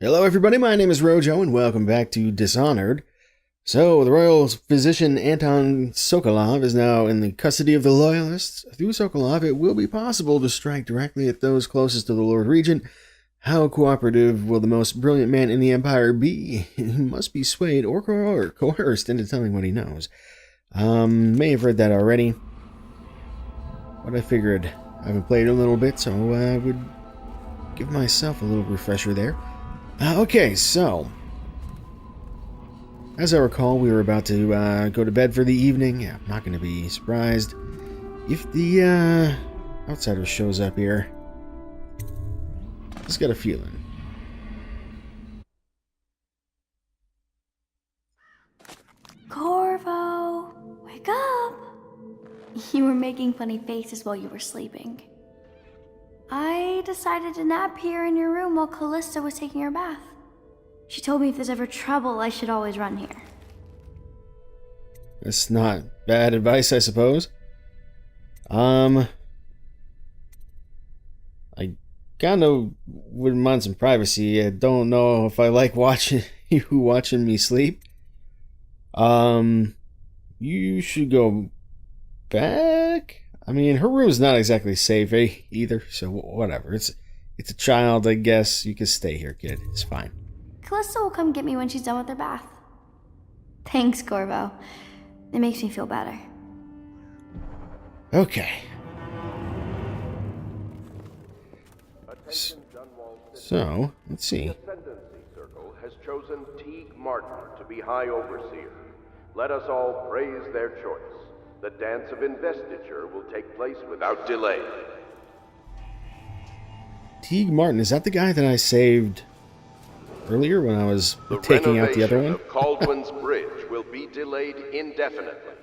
Hello everybody, my name is Rojo and welcome back to Dishonored. So, the royal physician Anton Sokolov is now in the custody of the Loyalists. Through Sokolov, it will be possible to strike directly at those closest to the Lord Regent. How cooperative will the most brilliant man in the Empire be? He must be swayed or coerced into telling what he knows. May have read that already, but I figured I haven't played a little bit, so I would give myself a little refresher there. Okay, so, as I recall, we were about to go to bed for the evening. Yeah, I'm not going to be surprised if the outsider shows up here. Just got a feeling. Corvo, wake up! You were making funny faces while you were sleeping. I decided to nap here in your room while Callista was taking her bath. She told me if there's ever trouble, I should always run here. That's not bad advice, I suppose. I kind of wouldn't mind some privacy. I don't know if I like watching you watching me sleep. You should go back. I mean, her room's not exactly safe either, so whatever. It's a child, I guess. You can stay here, kid. It's fine. Callista will come get me when she's done with her bath. Thanks, Corvo. It makes me feel better. Okay. So, let's see. The Ascendancy Circle has chosen Teague Martin to be High Overseer. Let us all praise their choice. The dance of investiture will take place without delay. Teague Martin, is that the guy that I saved earlier when I was taking out the other one? The renovation of Caldwin's Bridge will be delayed indefinitely.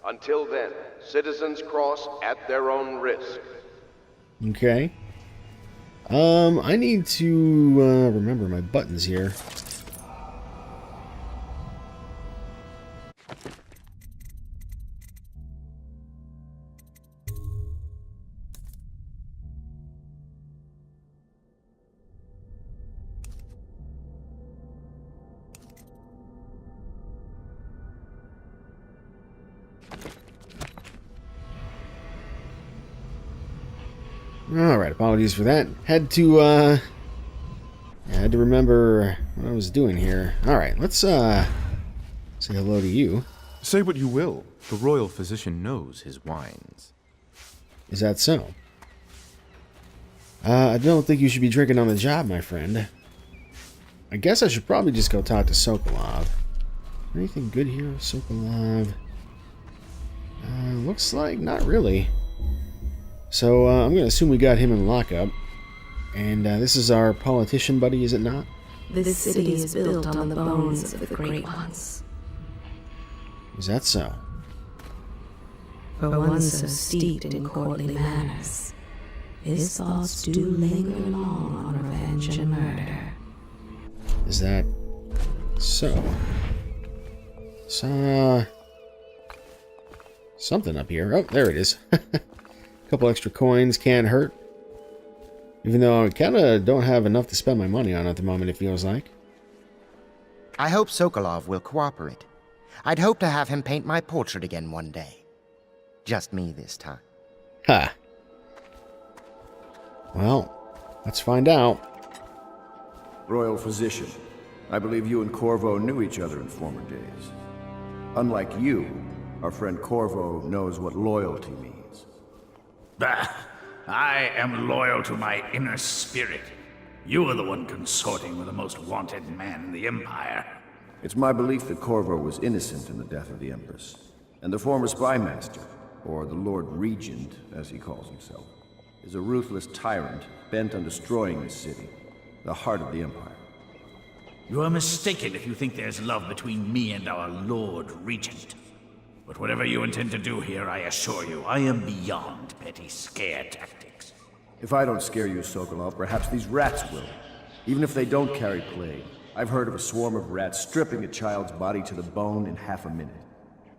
Until then, citizens cross at their own risk. Okay. I need to remember my buttons here. Alright, apologies for that. Had to remember what I was doing here. Alright, let's say hello to you. Say what you will. The royal physician knows his wines. Is that so? I don't think you should be drinking on the job, my friend. I guess I should probably just go talk to Sokolov. Anything good here, Sokolov? Looks like not really. So, I'm going to assume we got him in lockup. And this is our politician buddy, is it not? This city is built on the bones of the Great Ones. Is that so? For one so steeped in courtly manners, his thoughts do linger long on revenge and murder. Is that so? Something up here. Oh, there it is. Couple extra coins can't hurt. Even though I kind of don't have enough to spend my money on at the moment, it feels like. I hope Sokolov will cooperate. I'd hope to have him paint my portrait again one day. Just me this time. Ha. Well, let's find out. Royal Physician, I believe you and Corvo knew each other in former days. Unlike you, our friend Corvo knows what loyalty means. Bah! I am loyal to my inner spirit. You are the one consorting with the most wanted man in the Empire. It's my belief that Corvo was innocent in the death of the Empress, and the former spy master, or the Lord Regent, as he calls himself, is a ruthless tyrant bent on destroying this city, the heart of the Empire. You are mistaken if you think there's love between me and our Lord Regent. But whatever you intend to do here, I assure you, I am beyond petty scare tactics. If I don't scare you, Sokolov, perhaps these rats will. Even if they don't carry plague. I've heard of a swarm of rats stripping a child's body to the bone in half a minute.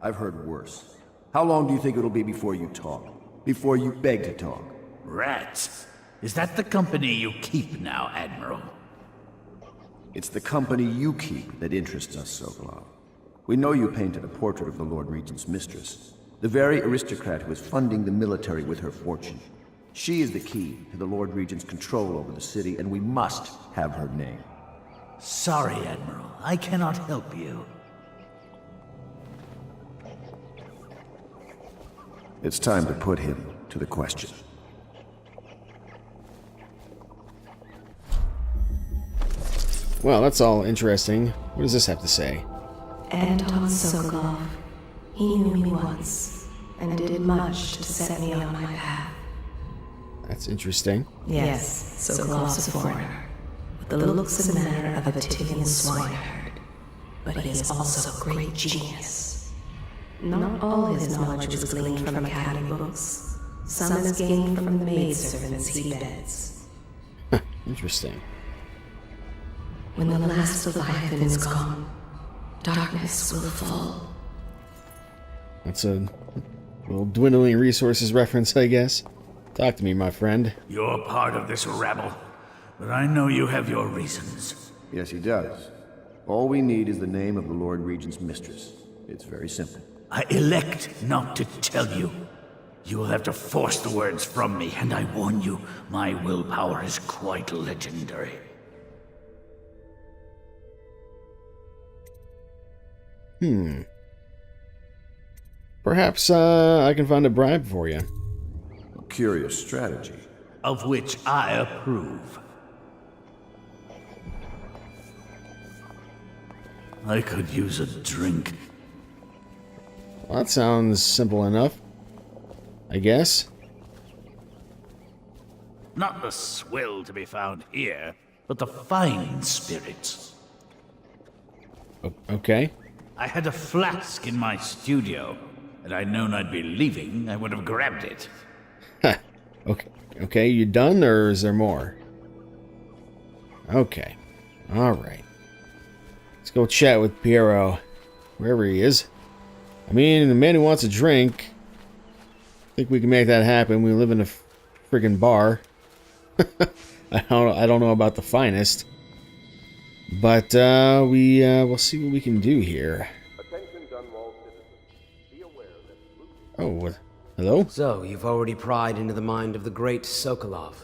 I've heard worse. How long do you think it'll be before you talk? Before you beg to talk? Rats? Is that the company you keep now, Admiral? It's the company you keep that interests us, Sokolov. We know you painted a portrait of the Lord Regent's mistress, the very aristocrat who is funding the military with her fortune. She is the key to the Lord Regent's control over the city, and we must have her name. Sorry, Admiral. I cannot help you. It's time to put him to the question. Well, that's all interesting. What does this have to say? Anton Sokolov. He knew me once, and did much to set me on my path. That's interesting. Yes, Sokolov's a foreigner, with the looks and manner of a Tivian swineherd. But he is also a great genius. Not all his knowledge was gleaned from academy books. Some is gained from the maidservants he beds. Interesting. When the last Leviathan is gone, darkness will fall. That's a little dwindling resources reference, I guess. Talk to me, my friend. You're part of this rabble, but I know you have your reasons. Yes, he does. All we need is the name of the Lord Regent's mistress. It's very simple. I elect not to tell you. You will have to force the words from me, and I warn you, my willpower is quite legendary. Perhaps I can find a bribe for you. A curious strategy. Of which I approve. I could use a drink. Well, that sounds simple enough, I guess. Not the swill to be found here, but the fine spirits. Okay. I had a flask in my studio. Had I known I'd be leaving, I would have grabbed it. Okay, you done, or is there more? Okay. Alright. Let's go chat with Piero, wherever he is. I mean, the man who wants a drink. I think we can make that happen. We live in a friggin' bar. I don't know about the finest. But we'll see what we can do here. Attention Dunwall citizens. Be aware that Oh, what? Hello? So, you've already pried into the mind of the great Sokolov.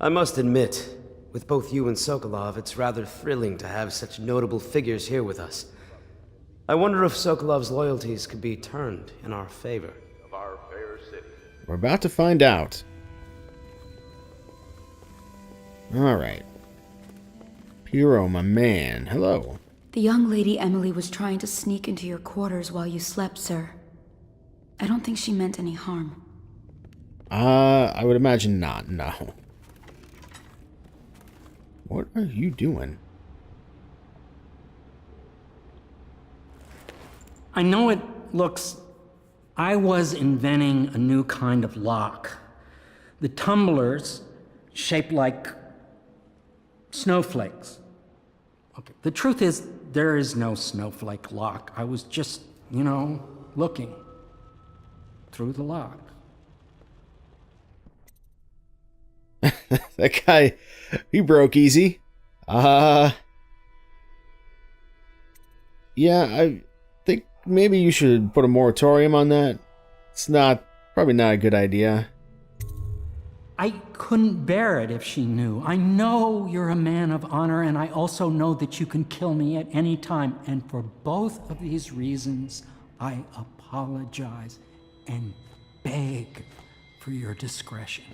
I must admit, with both you and Sokolov, it's rather thrilling to have such notable figures here with us. I wonder if Sokolov's loyalties could be turned in our favor. of our fair city. We're about to find out. Alright. Piero, my man. Hello. The young lady Emily was trying to sneak into your quarters while you slept, sir. I don't think she meant any harm. I would imagine not, no. What are you doing? I know it looks... I was inventing a new kind of lock. The tumblers, shaped like snowflakes. Okay. The truth is, there is no snowflake lock. I was just, looking through the lock. That guy, he broke easy. Yeah, I think maybe you should put a moratorium on that. It's probably not a good idea. I couldn't bear it if she knew. I know you're a man of honor, and I also know that you can kill me at any time. And for both of these reasons, I apologize and beg for your discretion.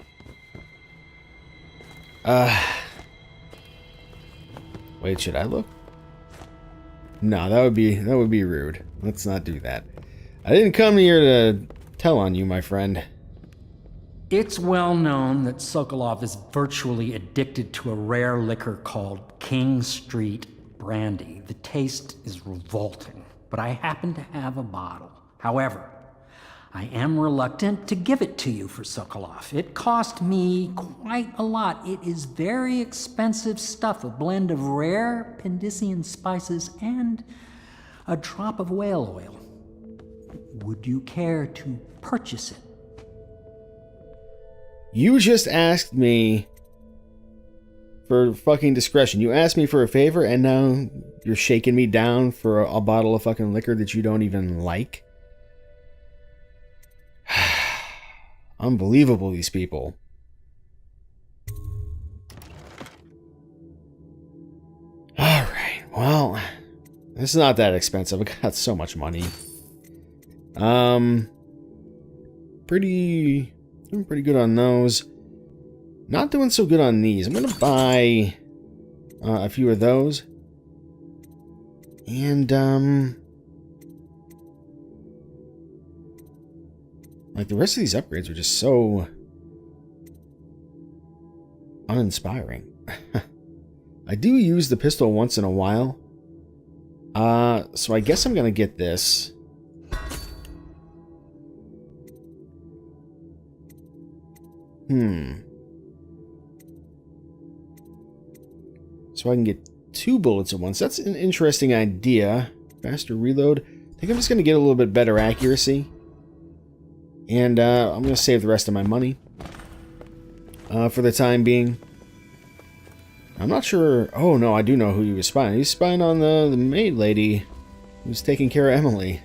Wait, should I look? No, that would be rude. Let's not do that. I didn't come here to tell on you, my friend. It's well known that Sokolov is virtually addicted to a rare liquor called King Street Brandy. The taste is revolting, but I happen to have a bottle. However, I am reluctant to give it to you for Sokolov. It cost me quite a lot. It is very expensive stuff, a blend of rare Pendician spices and a drop of whale oil. Would you care to purchase it? You just asked me for fucking discretion. You asked me for a favor, and now you're shaking me down for a bottle of fucking liquor that you don't even like? Unbelievable, these people. Alright, well, it's not that expensive. I got so much money. Doing pretty good on those. Not doing so good on these. I'm gonna buy a few of those. And, like, the rest of these upgrades are just so uninspiring. I do use the pistol once in a while. So I guess I'm gonna get this. So I can get 2 bullets at once. That's an interesting idea. Faster reload. I think I'm just gonna get a little bit better accuracy. And I'm gonna save the rest of my money. For the time being. I'm not sure... Oh, no, I do know who he was spying. He's spying on the maid lady who's taking care of Emily.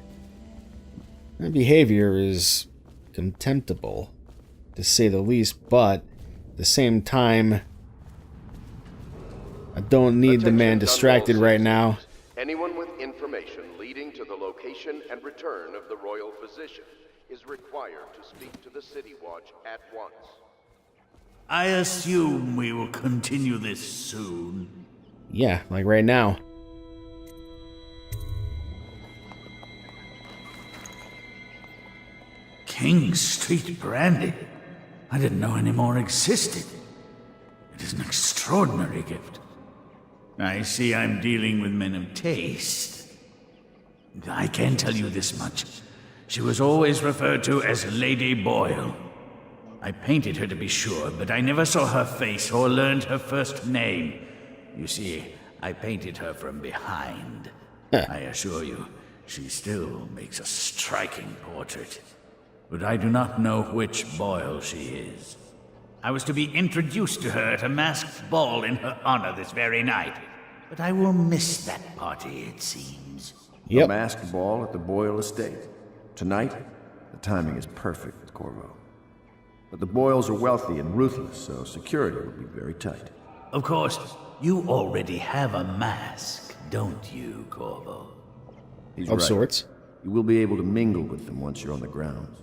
That behavior is contemptible, to say the least, but at the same time, I don't need the man distracted right now. Anyone with information leading to the location and return of the royal physician is required to speak to the City Watch at once. I assume we will continue this soon. Yeah, like right now. King Street Brandy? I didn't know any more existed. It is an extraordinary gift. I see I'm dealing with men of taste. I can tell you this much. She was always referred to as Lady Boyle. I painted her to be sure, but I never saw her face or learned her first name. You see, I painted her from behind. I assure you, she still makes a striking portrait. But I do not know which Boyle she is. I was to be introduced to her at a masked ball in her honor this very night. But I will miss that party, it seems. A masked ball at the Boyle estate. Tonight, the timing is perfect, Corvo. But the Boyles are wealthy and ruthless, so security will be very tight. Of course, you already have a mask, don't you, Corvo? He's of right. sorts. You will be able to mingle with them once you're on the grounds.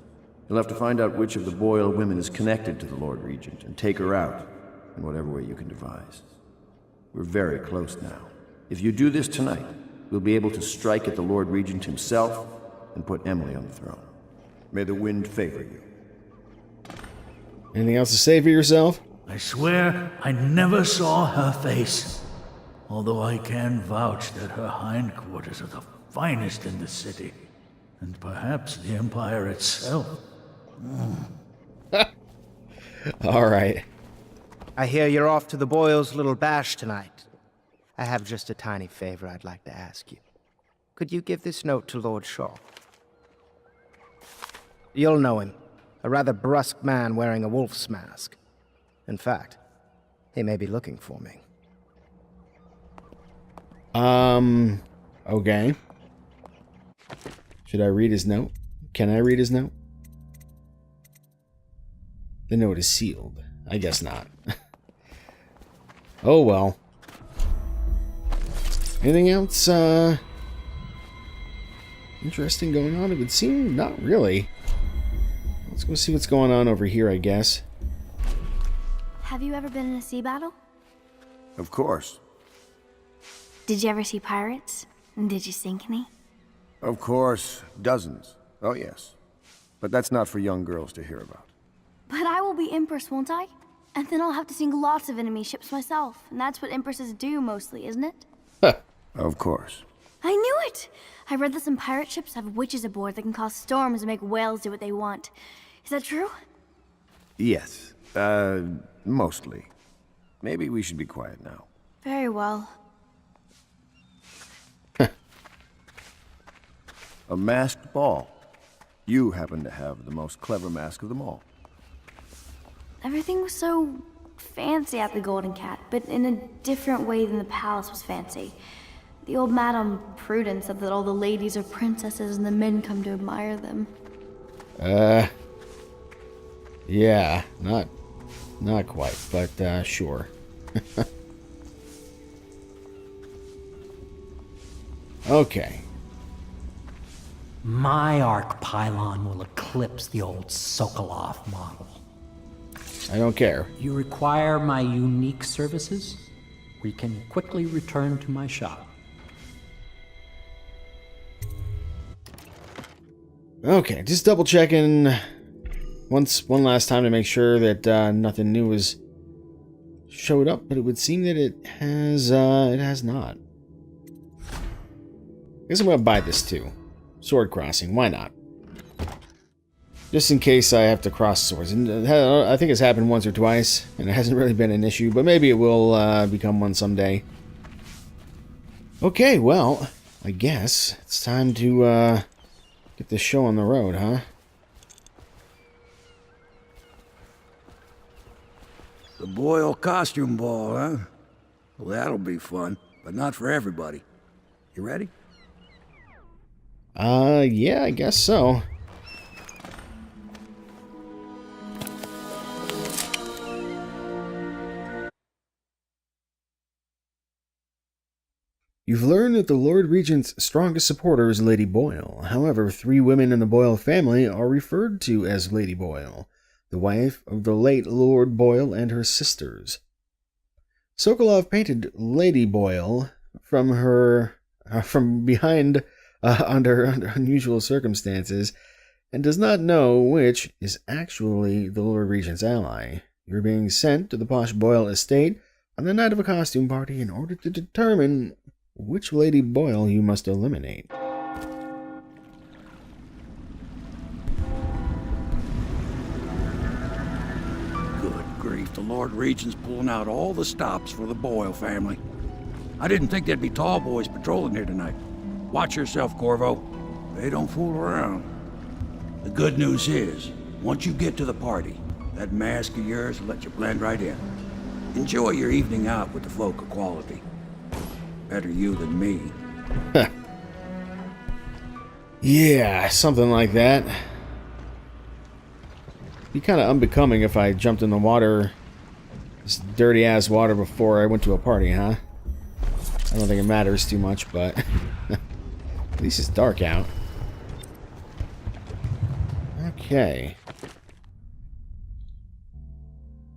You'll have to find out which of the Boyle women is connected to the Lord Regent and take her out in whatever way you can devise. We're very close now. If you do this tonight, we'll be able to strike at the Lord Regent himself and put Emily on the throne. May the wind favor you. Anything else to say for yourself? I swear I never saw her face. Although I can vouch that her hindquarters are the finest in the city. And perhaps the Empire itself. All right. I hear you're off to the Boyles' little bash tonight. I have just a tiny favor I'd like to ask you. Could you give this note to Lord Shaw? You'll know him. A rather brusque man wearing a wolf's mask. In fact, he may be looking for me. Okay. Should I read his note? Can I read his note? The note is sealed. I guess not. Oh well. Anything else, interesting going on? It would seem not really. Let's go see what's going on over here, I guess. Have you ever been in a sea battle? Of course. Did you ever see pirates? And did you sink any? Of course. Dozens. Oh, yes. But that's not for young girls to hear about. But I will be Empress, won't I? And then I'll have to sink lots of enemy ships myself. And that's what Empresses do mostly, isn't it? Of course. I knew it! I read that some pirate ships have witches aboard that can cause storms and make whales do what they want. Is that true? Yes. Mostly. Maybe we should be quiet now. Very well. A masked ball. You happen to have the most clever mask of them all. Everything was so fancy at the Golden Cat, but in a different way than the palace was fancy. The old Madame Prudence said that all the ladies are princesses and the men come to admire them. Yeah, not quite, but sure. Okay. My arc pylon will eclipse the old Sokolov model. I don't care. You require my unique services? We can quickly return to my shop. Okay, just double checking one last time to make sure that nothing new has showed up, but it would seem that it has not. I guess I'm gonna buy this too. Sword crossing, why not? Just in case I have to cross swords. And I think it's happened once or twice, and it hasn't really been an issue, but maybe it will become one someday. Okay, well, I guess it's time to get this show on the road, huh? The Boyle costume ball, huh? Well, that'll be fun, but not for everybody. You ready? Yeah, I guess so. You've learned that the Lord Regent's strongest supporter is Lady Boyle. However, 3 women in the Boyle family are referred to as Lady Boyle, the wife of the late Lord Boyle and her sisters. Sokolov painted Lady Boyle from behind under unusual circumstances, and does not know which is actually the Lord Regent's ally. You're being sent to the posh Boyle estate on the night of a costume party in order to determine which Lady Boyle you must eliminate. Good grief, the Lord Regent's pulling out all the stops for the Boyle family. I didn't think there'd be tall boys patrolling here tonight. Watch yourself, Corvo. They don't fool around. The good news is, once you get to the party, that mask of yours will let you blend right in. Enjoy your evening out with the folk of quality. Better you than me. Yeah, something like that. Be kind of unbecoming if I jumped in the water, this dirty-ass water, before I went to a party, huh? I don't think it matters too much, but at least it's dark out. Okay.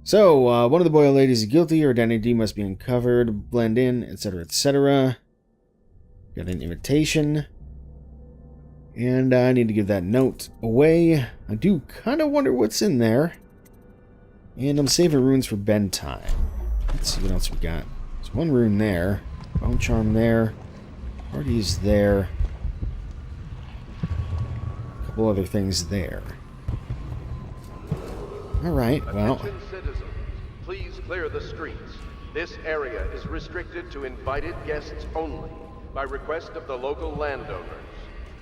So, one of the Boyle ladies is guilty, her identity must be uncovered, blend in, etc., etc. Got an invitation. And I need to give that note away. I do kind of wonder what's in there. And I'm saving runes for bedtime. Let's see what else we got. There's one rune there. Bone charm there. Party's there. A couple other things there. Alright, well. Attention citizens, please clear the streets. This area is restricted to invited guests only, by request of the local landowners.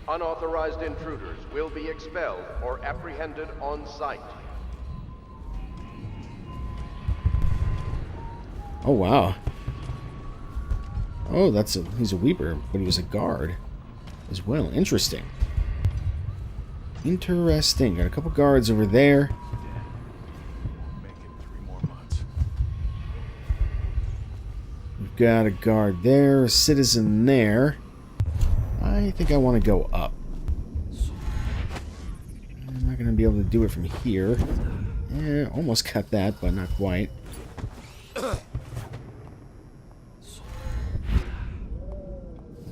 Unauthorized intruders will be expelled or apprehended on site. Oh, wow. Oh, he's a weeper, but he was a guard as well. Interesting. Interesting. Got a couple guards over there. We've got a guard there, a citizen there. I think I want to go up. I'm not going to be able to do it from here. Yeah, almost got that, but not quite.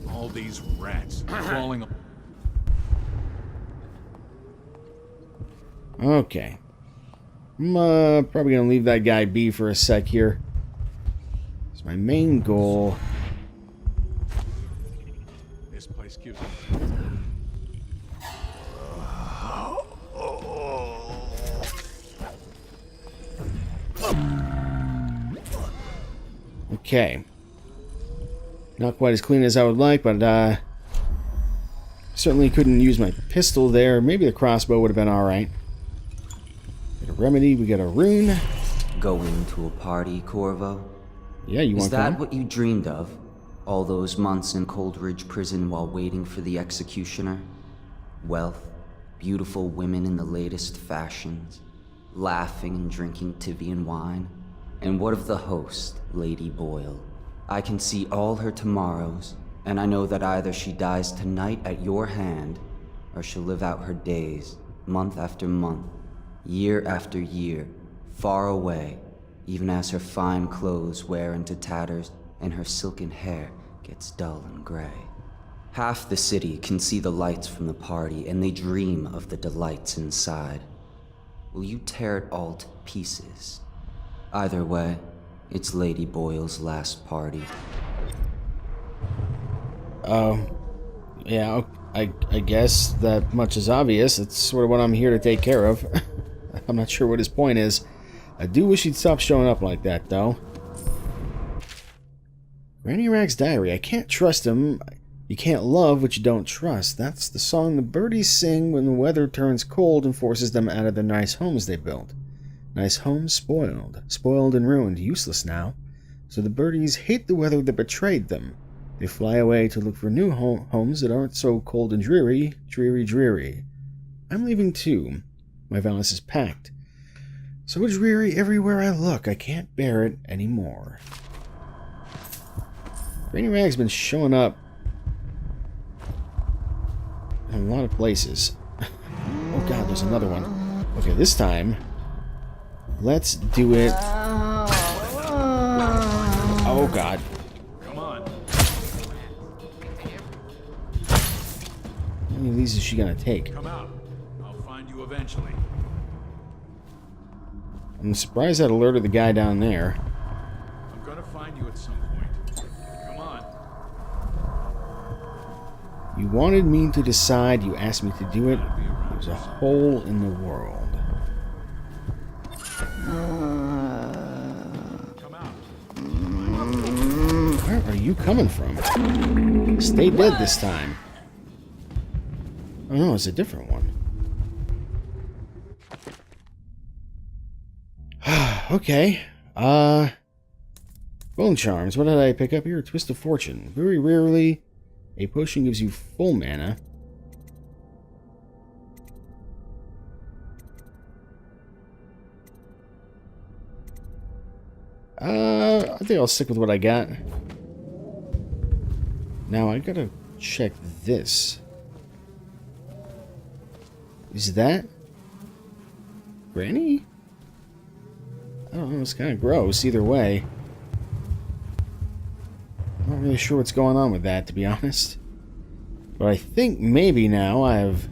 All these rats crawling up. Okay. I'm probably going to leave that guy be for a sec here. It's my main goal. This place gives me... Okay. Not quite as clean as I would like, but certainly couldn't use my pistol there. Maybe the crossbow would have been alright. Get a remedy, we got a rune. Going to a party, Corvo? Yeah, you want Is that come? what you dreamed of? All those months in Coldridge Prison while waiting for the executioner? Wealth, beautiful women in the latest fashions, laughing and drinking Tivian wine? And what of the host, Lady Boyle? I can see all her tomorrows, and I know that either she dies tonight at your hand, or she'll live out her days, month after month, year after year, far away, even as her fine clothes wear into tatters and her silken hair gets dull and gray. Half the city can see the lights from the party, and they dream of the delights inside. Will you tear it all to pieces? Either way, it's Lady Boyle's last party. Yeah, I guess that much is obvious. It's sort of what I'm here to take care of. I'm not sure what his point is. I do wish he'd stop showing up like that, though. Granny Rag's diary. I can't trust him. You can't love what you don't trust. That's the song the birdies sing when the weather turns cold and forces them out of the nice homes they built. Nice homes spoiled. Spoiled and ruined. Useless now. So the birdies hate the weather that betrayed them. They fly away to look for new homes that aren't so cold and dreary. Dreary, dreary. I'm leaving too. My valise is packed. So dreary everywhere I look. I can't bear it anymore. Granny Rag's been showing up in a lot of places. Oh god, there's another one. Okay, this time, let's do it. Oh god. Come on. How many of these is she gonna take? Come out. I'll find you eventually. I'm surprised that alerted the guy down there. I'm gonna find you at some point. Come on. You wanted me to decide, you asked me to do it. There's a hole in the world. Come out. Where are you coming from? Stay dead this time. Oh no, it's a different one. Okay. Bone charms. What did I pick up here? Twist of fortune. Very rarely, a potion gives you full mana. I think I'll stick with what I got. Now I gotta check this. Is that Granny? I don't know, it's kind of gross either way. I'm not really sure what's going on with that, to be honest. But I think maybe now I've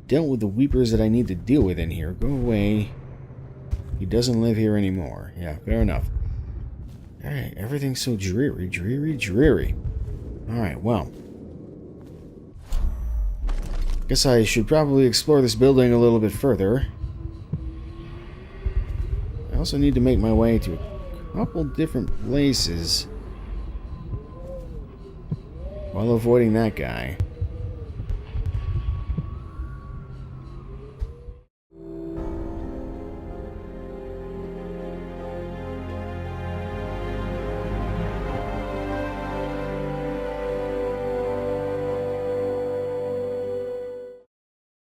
dealt with the weepers that I need to deal with in here. Go away. He doesn't live here anymore. Yeah, fair enough. Alright, everything's so dreary, dreary, dreary. Alright, well. Guess I should probably explore this building a little bit further. I also need to make my way to a couple different places while avoiding that guy.